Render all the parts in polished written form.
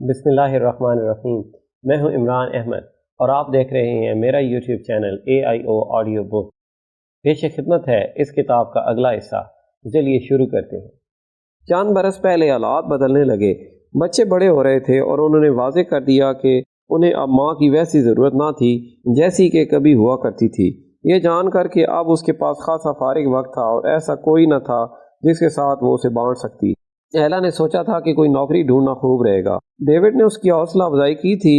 بسم اللہ الرحمن الرحیم۔ میں ہوں عمران احمد اور آپ دیکھ رہے ہیں میرا YouTube channel AIO audio book. پیش خدمت ہے اس کتاب کا اگلا حصہ۔ چلیے شروع کرتے ہیں۔ چند برس پہلے حالات بدلنے لگے۔ بچے بڑے ہو رہے تھے اور انہوں نے واضح کر دیا کہ انہیں اب ماں کی ویسی ضرورت نہ تھی جیسی کہ کبھی ہوا کرتی تھی۔ یہ جان کر کہ اب اس کے پاس خاصا فارغ وقت تھا اور ایسا کوئی نہ تھا جس کے ساتھ وہ اسے بانٹ سکتی، ایلا نے سوچا تھا کہ کوئی نوکری ڈھونڈنا خوب رہے گا۔ ڈیوڈ نے اس کی حوصلہ افزائی کی تھی،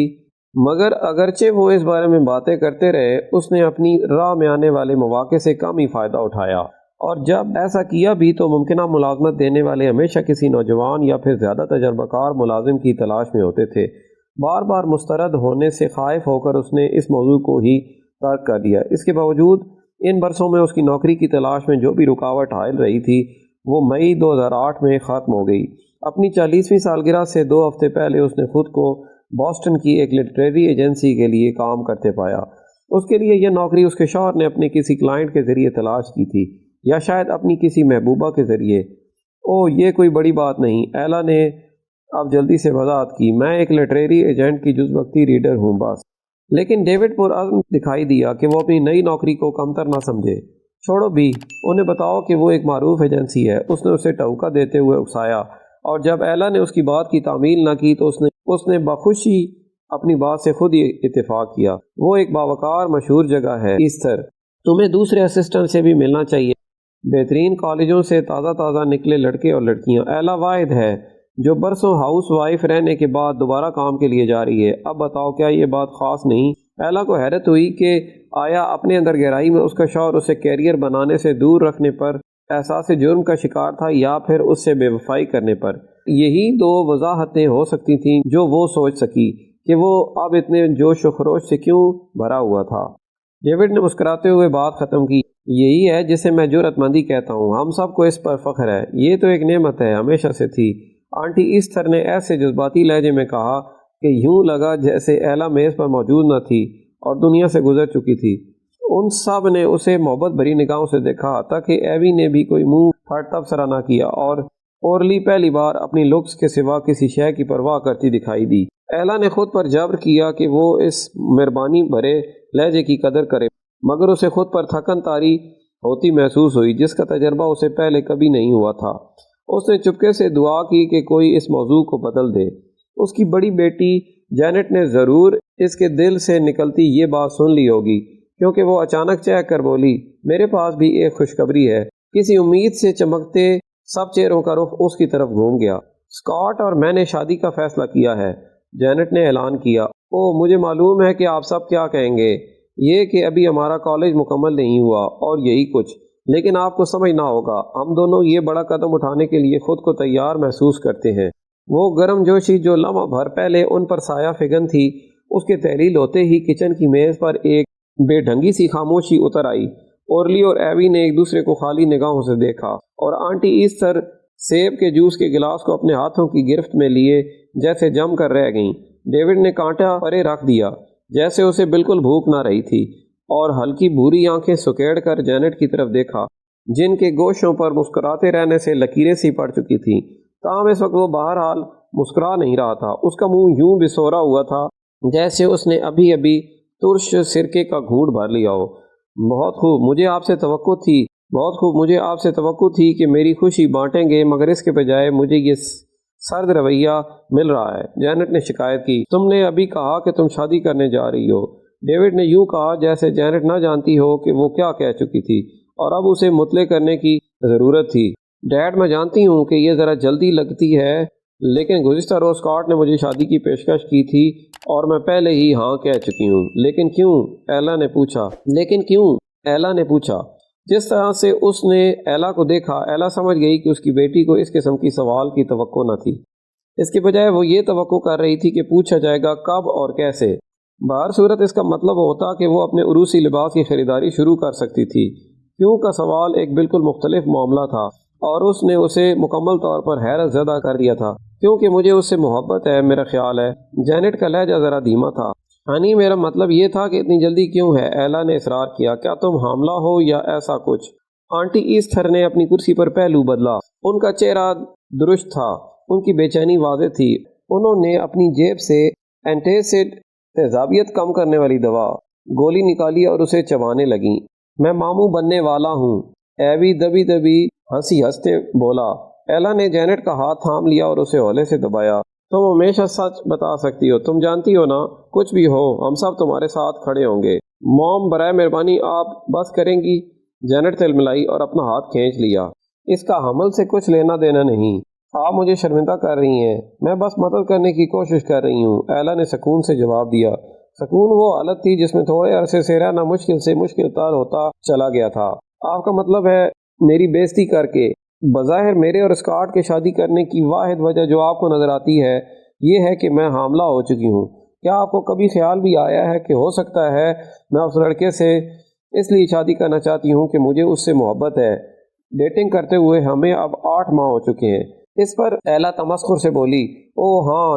مگر اگرچہ وہ اس بارے میں باتیں کرتے رہے، اس نے اپنی راہ میں آنے والے مواقع سے کم ہی فائدہ اٹھایا، اور جب ایسا کیا بھی تو ممکنہ ملازمت دینے والے ہمیشہ کسی نوجوان یا پھر زیادہ تجربہ کار ملازم کی تلاش میں ہوتے تھے۔ بار بار مسترد ہونے سے خائف ہو کر اس نے اس موضوع کو ہی ترک کر دیا۔ اس کے باوجود ان برسوں میں اس کی نوکری کی تلاش میں جو بھی رکاوٹ حائل رہی تھی وہ مئی 2008 میں ختم ہو گئی۔ اپنی 40ویں سالگرہ سے 2 ہفتے پہلے اس نے خود کو بوسٹن کی ایک لٹریری ایجنسی کے لیے کام کرتے پایا۔ اس کے لیے یہ نوکری اس کے شوہر نے اپنے کسی کلائنٹ کے ذریعے تلاش کی تھی، یا شاید اپنی کسی محبوبہ کے ذریعے۔ یہ کوئی بڑی بات نہیں، ایلا نے اب جلدی سے وضاحت کی، میں ایک لٹریری ایجنٹ کی جز وقتی ریڈر ہوں بس۔ لیکن ڈیوڈ پرعزم دکھائی دیا کہ وہ اپنی نئی نوکری کو کمتر نہ سمجھے۔ چھوڑو بھی، انہیں بتاؤ کہ وہ ایک معروف ایجنسی ہے، اس نے اسے ٹوکا دیتے ہوئے اکسایا، اور جب ایلا نے اس کی بات کی تعمیل نہ کی تو اس نے بخوشی اپنی بات سے خود ہی اتفاق کیا۔ وہ ایک باوقار مشہور جگہ ہے ایستر، تمہیں دوسرے اسسٹنٹ سے بھی ملنا چاہیے، بہترین کالجوں سے تازہ نکلے لڑکے اور لڑکیاں۔ ایلا واحد ہے جو برسوں ہاؤس وائف رہنے کے بعد دوبارہ کام کے لیے جا رہی ہے۔ اب بتاؤ، کیا یہ بات خاص نہیں؟ ایلا کو حیرت ہوئی کہ آیا اپنے اندر گہرائی میں اس کا شوہر اسے کیریئر بنانے سے دور رکھنے پر احساس جرم کا شکار تھا، یا پھر اس سے بے وفائی کرنے پر۔ یہی 2 وضاحتیں ہو سکتی تھیں جو وہ سوچ سکی کہ وہ اب اتنے جوش و خروش سے کیوں بھرا ہوا تھا۔ ڈیوڈ نے مسکراتے ہوئے بات ختم کی، یہی ہے جسے میں جرأت مندی کہتا ہوں، ہم سب کو اس پر فخر ہے، یہ تو ایک نعمت ہے، ہمیشہ سے تھی۔ آنٹی ایستر نے ایسے جذباتی لہجے میں کہا کہ یوں لگا جیسے ایلا میز پر موجود نہ تھی اور دنیا سے گزر چکی تھی۔ ان سب نے اسے محبت بھری نگاہوں سے دیکھا، تاکہ ایوی نے بھی کوئی منہ پھاٹ تبصرہ نہ کیا، اور اورلی پہلی بار اپنی لکس کے سوا کسی شے کی پرواہ کرتی دکھائی دی۔ ایلا نے خود پر جبر کیا کہ وہ اس مہربانی بھرے لہجے کی قدر کرے، مگر اسے خود پر تھکن طاری ہوتی محسوس ہوئی جس کا تجربہ اسے پہلے کبھی نہیں ہوا تھا۔ اس نے چپکے سے دعا کی کہ کوئی اس موضوع کو بدل دے۔ اس کی بڑی بیٹی جینٹ نے ضرور اس کے دل سے نکلتی یہ بات سن لی ہوگی، کیونکہ وہ اچانک چہک کر بولی، میرے پاس بھی ایک خوشخبری ہے۔ کسی امید سے چمکتے سب چہروں کا رخ اس کی طرف گھوم گیا۔ اسکاٹ اور میں نے شادی کا فیصلہ کیا ہے، جینٹ نے اعلان کیا۔ مجھے معلوم ہے کہ آپ سب کیا کہیں گے، یہ کہ ابھی ہمارا کالج مکمل نہیں ہوا اور یہی کچھ، لیکن آپ کو سمجھنا ہوگا، ہم دونوں یہ بڑا قدم اٹھانے کے لیے خود کو تیار محسوس کرتے ہیں۔ وہ گرم جوشی جو لمحہ بھر پہلے ان پر سایہ فگن تھی، اس کے تحلیل ہوتے ہی کچن کی میز پر ایک بے ڈھنگی سی خاموشی اتر آئی۔ اورلی اور ایوی نے ایک دوسرے کو خالی نگاہوں سے دیکھا، اور آنٹی ایستر سیب کے جوس کے گلاس کو اپنے ہاتھوں کی گرفت میں لیے جیسے جم کر رہ گئیں۔ ڈیوڈ نے کانٹا پرے رکھ دیا، جیسے اسے بالکل بھوک نہ رہی تھی، اور ہلکی بھوری آنکھیں سکیڑ کر جینٹ کی طرف دیکھا، جن کے گوشوں پر مسکراتے رہنے سے لکیریں سی پڑ چکی تھیں۔ تاہم اس وقت وہ بہرحال مسکرا نہیں رہا تھا، اس کا منہ یوں بسورا ہوا تھا جیسے اس نے ابھی ترش سرکے کا گھونٹ بھر لیا ہو۔ بہت خوب، مجھے آپ سے توقع تھی کہ میری خوشی بانٹیں گے، مگر اس کے بجائے مجھے یہ سرد رویہ مل رہا ہے۔ جینٹ نے شکایت کی، تم نے ابھی کہا کہ تم شادی کرنے جا رہی ہو۔ ڈیوڈ نے یوں کہا جیسے جینٹ نہ جانتی ہو کہ وہ کیا کہہ چکی تھی، اور اب اسے مطلع کرنے کی ضرورت تھی۔ ڈیڈ، میں جانتی ہوں کہ یہ ذرا جلدی لگتی ہے، لیکن گزشتہ روز اسکاٹ نے مجھے شادی کی پیشکش کی تھی اور میں پہلے ہی ہاں کہہ چکی ہوں۔ لیکن کیوں؟ ایلا نے پوچھا۔ جس طرح سے اس نے ایلا کو دیکھا، ایلا سمجھ گئی کہ اس کی بیٹی کو اس قسم کی سوال کی توقع نہ تھی۔ اس کے بجائے وہ یہ توقع کر رہی تھی کہ پوچھا جائے گا کب اور کیسے۔ بہر صورت اس کا مطلب ہوتا کہ وہ اپنے عروسی لباس کی خریداری شروع کر سکتی تھی۔ کیوں کا سوال ایک بالکل مختلف معاملہ تھا، اور اس نے اسے مکمل طور پر حیرت زدہ کر دیا تھا۔ کیونکہ مجھے اس سے محبت ہے، میرا خیال ہے۔ جینٹ کا لہجہ ذرا دھیما تھا۔ ہنی، میرا مطلب یہ تھا کہ اتنی جلدی کیوں ہے؟ ایلا نے اصرار کیا، کیا تم حاملہ ہو یا ایسا کچھ؟ آنٹی ایستر نے اپنی کرسی پر پہلو بدلا۔ ان کا چہرہ درشت تھا، ان کی بے چینی واضح تھی۔ انہوں نے اپنی جیب سے اینٹیسڈ تیزابیت کم کرنے والی دوا گولی نکالی اور اسے چبانے لگیں۔ میں ماموں بننے والا ہوں، ایوی دبی دبی ہنسی ہنستے بولا۔ ایلا نے جینٹ کا ہاتھ تھام لیا اور اسے ہولے سے دبایا۔ تم ہمیشہ سچ بتا سکتی ہو، تم جانتی ہو نا، کچھ بھی ہو ہم سب تمہارے ساتھ کھڑے ہوں گے۔ موم برائے مہربانی آپ بس کریں گی؟ جینٹ تلملائی اور اپنا ہاتھ کھینچ لیا۔ اس کا حمل سے کچھ لینا دینا نہیں، آپ مجھے شرمندہ کر رہی ہیں، میں بس مدد کرنے کی کوشش کر رہی ہوں، ایلا نے سکون سے جواب دیا۔ سکون وہ حالت تھی جس میں تھوڑے عرصے سے رہنا مشکل سے مشکل تر ہوتا چلا گیا تھا۔ آپ کا مطلب ہے میری بےزتی کر کے؟ بظاہر میرے اور اسکاٹ کے شادی کرنے کی واحد وجہ جو آپ کو نظر آتی ہے یہ ہے کہ میں حاملہ ہو چکی ہوں۔ کیا آپ کو کبھی خیال بھی آیا ہے کہ ہو سکتا ہے میں اس لڑکے سے اس لیے شادی کرنا چاہتی ہوں کہ مجھے اس سے محبت ہے؟ ڈیٹنگ کرتے ہوئے ہمیں اب 8 ماہ ہو چکے ہیں۔ اس پر ایلا تمسخر سے بولی، او ہاں،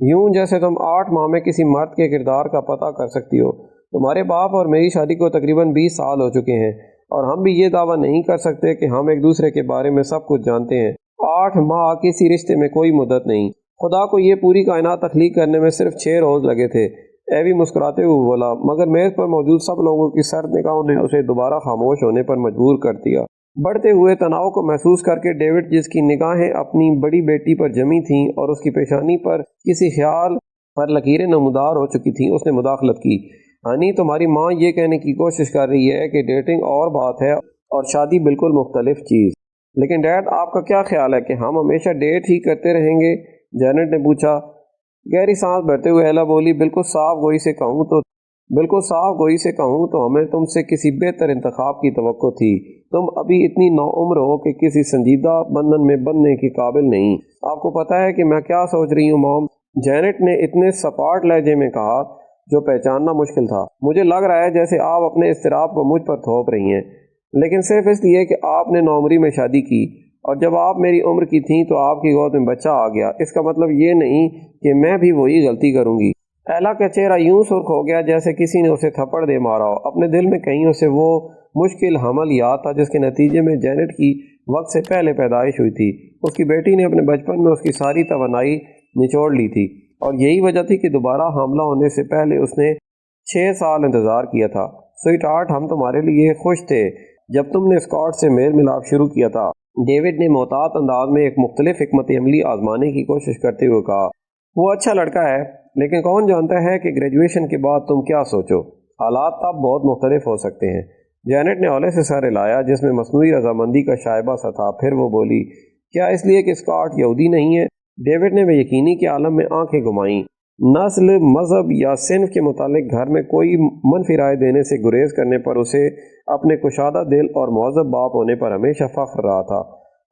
یوں جیسے تم 8 ماہ میں کسی مرد کے کردار کا پتہ کر سکتی ہو۔ تمہارے باپ اور میری شادی کو تقریباً 20 سال ہو چکے ہیں اور ہم بھی یہ دعویٰ نہیں کر سکتے کہ ہم ایک دوسرے کے بارے میں سب کچھ جانتے ہیں۔ 8 ماہ کسی رشتے میں کوئی مدت نہیں۔ خدا کو یہ پوری کائنات تخلیق کرنے میں صرف 6 روز لگے تھے۔ ایوی مسکراتے ہوئے بولا، مگر میز پر موجود سب لوگوں کی سرد نگاہوں نے اسے دوبارہ خاموش ہونے پر مجبور کر دیا۔ بڑھتے ہوئے تناؤ کو محسوس کر کے ڈیوڈ، جس کی نگاہیں اپنی بڑی بیٹی پر جمی تھیں اور اس کی پیشانی پر کسی خیال پر لکیریں نمودار ہو چکی تھیں، اس نے مداخلت کی۔ ہنی، تمہاری ماں یہ کہنے کی کوشش کر رہی ہے کہ ڈیٹنگ اور بات ہے اور شادی بالکل مختلف چیز۔ لیکن ڈیڈ، آپ کا کیا خیال ہے کہ ہم ہمیشہ ڈیٹ ہی کرتے رہیں گے؟ جینٹ نے پوچھا۔ گہری سانس بھرتے ہوئے ایلا بولی، بالکل صاف گوئی سے کہوں تو ہمیں تم سے کسی بہتر انتخاب کی توقع تھی۔ تم ابھی اتنی نوعمر ہو کہ کسی سنجیدہ بندھن میں بندھنے کی قابل نہیں۔ آپ کو پتہ ہے کہ میں کیا سوچ رہی ہوں موم؟ جینٹ نے اتنے سپاٹ لہجے میں کہا جو پہچاننا مشکل تھا۔ مجھے لگ رہا ہے جیسے آپ اپنے اضطراب کو مجھ پر تھوپ رہی ہیں، لیکن صرف اس لیے کہ آپ نے نوعمری میں شادی کی اور جب آپ میری عمر کی تھیں تو آپ کی گود میں بچہ آ گیا۔ اس کا مطلب یہ نہیں کہ میں بھی وہی غلطی کروں گی۔ ایلا کا چہرہ یوں سرخ ہو گیا جیسے کسی نے اسے تھپڑ دے مارا ہو۔ اپنے دل میں کہیں اسے وہ مشکل حمل یاد تھا جس کے نتیجے میں جینٹ کی وقت سے پہلے پیدائش ہوئی تھی۔ اس کی بیٹی نے اپنے بچپن میں اس کی ساری توانائی نچوڑ لی تھی اور یہی وجہ تھی کہ دوبارہ حاملہ ہونے سے پہلے اس نے 6 سال انتظار کیا تھا۔ سویٹ ہارٹ، ہم تمہارے لیے خوش تھے جب تم نے اسکاٹ سے میل ملاپ شروع کیا تھا۔ ڈیوڈ نے محتاط انداز میں ایک مختلف حکمت عملی آزمانے کی کوشش کرتے ہوئے کہا، وہ اچھا لڑکا ہے، لیکن کون جانتا ہے کہ گریجویشن کے بعد تم کیا سوچو؟ حالات تب بہت مختلف ہو سکتے ہیں۔ جینٹ نے اولے سے سر ہلایا جس میں مصنوعی رضامندی کا شائبہ سا تھا، پھر وہ بولی، کیا اس لیے کہ اسکاٹ یہودی نہیں ہے؟ ڈیوڈ نے بے یقینی کے عالم میں آنکھیں گھمائیں۔ نسل، مذہب یا صنف کے متعلق گھر میں کوئی منفی رائے دینے سے گریز کرنے پر اسے اپنے کشادہ دل اور مہذب باپ ہونے پر ہمیشہ فخر رہا تھا۔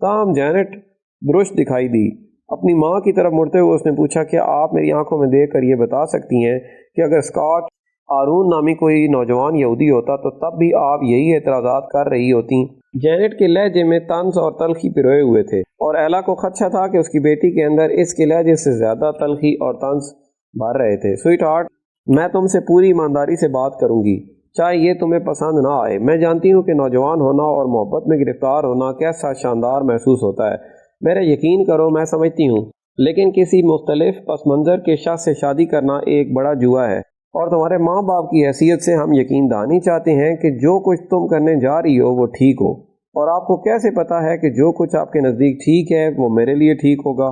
تاہم جینٹ درشت دکھائی دی۔ اپنی ماں کی طرف مڑتے ہوئے اس نے پوچھا، کیا آپ میری آنکھوں میں دیکھ کر یہ بتا سکتی ہیں کہ اگر اسکاٹ ہارون نامی کوئی نوجوان یہودی ہوتا تو تب بھی آپ یہی اعتراضات کر رہی ہوتیں؟ جینٹ کے لہجے میں طنز اور تلخی پروئے ہوئے تھے اور ایلا کو خدشہ تھا کہ اس کی بیٹی کے اندر اس کے لہجے سے زیادہ تلخی اور طنز بھر رہے تھے۔ سویٹ ہارٹ، میں تم سے پوری ایمانداری سے بات کروں گی، چاہے یہ تمہیں پسند نہ آئے۔ میں جانتی ہوں کہ نوجوان ہونا اور محبت میں گرفتار ہونا کیسا شاندار محسوس ہوتا ہے، میرا یقین کرو میں سمجھتی ہوں، لیکن کسی مختلف پس منظر کے شخص سے شادی کرنا ایک بڑا جوا ہے، اور تمہارے ماں باپ کی حیثیت سے ہم یقین دہانی چاہتے ہیں کہ جو کچھ تم کرنے جا رہی ہو وہ ٹھیک ہو۔ اور آپ کو کیسے پتا ہے کہ جو کچھ آپ کے نزدیک ٹھیک ہے وہ میرے لیے ٹھیک ہوگا؟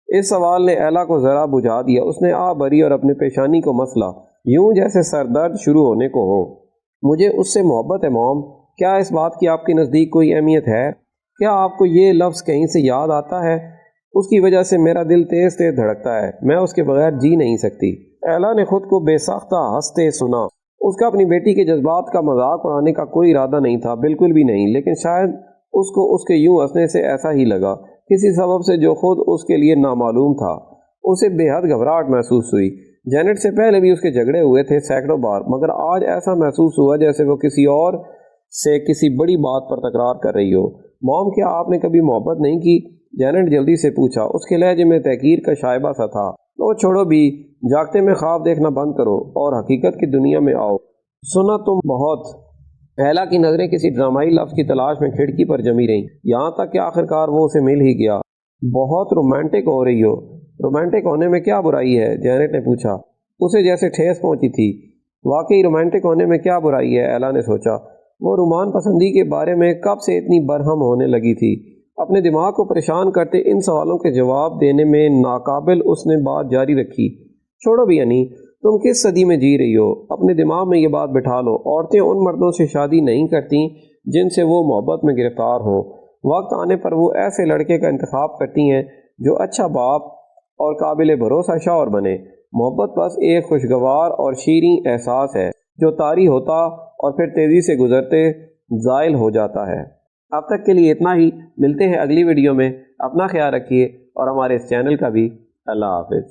اس سوال نے ایلا کو ذرا بجھا دیا۔ اس نے آہ بھری اور اپنے پیشانی کو مسلا، یوں جیسے سر درد شروع ہونے کو ہو۔ مجھے اس سے محبت ہے موم، کیا اس بات کی آپ کے نزدیک کوئی اہمیت ہے؟ کیا آپ کو یہ لفظ کہیں سے یاد آتا ہے؟ اس کی وجہ سے میرا دل تیز تیز دھڑکتا ہے، میں اس کے بغیر جی نہیں سکتی۔ ایلا نے خود کو بے ساختہ ہنستے سنا۔ اس کا اپنی بیٹی کے جذبات کا مذاق اڑانے کا کوئی ارادہ نہیں تھا، بالکل بھی نہیں، لیکن شاید اس کو اس کے یوں ہنسنے سے ایسا ہی لگا، کسی سبب سے جو خود اس کے لیے نامعلوم تھا۔ اسے بے حد گھبراہٹ محسوس ہوئی۔ جینٹ سے پہلے بھی اس کے جھگڑے ہوئے تھے سینکڑوں بار، مگر آج ایسا محسوس ہوا جیسے وہ کسی اور سے کسی بڑی بات پر تکرار کر رہی ہو۔ موم، کیا آپ نے کبھی محبت نہیں کی؟ جینٹ جلدی سے پوچھا۔ اس کے لہجے میں تحقیر کا شائبہ سا تھا۔ وہ چھوڑو بھی، جاگتے میں خواب دیکھنا بند کرو اور حقیقت کی دنیا میں آؤ۔ سنا تم بہت۔ ایلا کی نظریں کسی ڈرامائی لفظ کی تلاش میں کھڑکی پر جمی رہیں، یہاں تک کہ آخرکار وہ اسے مل ہی گیا۔ بہت رومانٹک ہو رہی ہو، رومانٹک ہونے میں کیا برائی ہے؟ جینٹ نے پوچھا۔ اسے جیسے ٹھیس پہنچی تھی۔ واقعی رومانٹک ہونے میں کیا برائی ہے؟ ایلا نے سوچا۔ وہ رومان پسندی کے بارے میں کب سے اتنی برہم ہونے لگی تھی؟ اپنے دماغ کو پریشان کرتے ان سوالوں کے جواب دینے میں ناقابل اس نے بات جاری رکھی۔ چھوڑو بھی انی، تم کس صدی میں جی رہی ہو؟ اپنے دماغ میں یہ بات بٹھا لو، عورتیں ان مردوں سے شادی نہیں کرتی جن سے وہ محبت میں گرفتار ہوں۔ وقت آنے پر وہ ایسے لڑکے کا انتخاب کرتی ہیں جو اچھا باپ اور قابل بھروسہ شوہر بنے۔ محبت بس ایک خوشگوار اور شیریں احساس ہے جو طاری ہوتا اور پھر تیزی سے گزرتے زائل ہو جاتا ہے۔ اب تک کے لیے اتنا ہی، ملتے ہیں اگلی ویڈیو میں۔ اپنا خیال رکھیے اور ہمارے اس چینل کا بھی۔ اللہ حافظ۔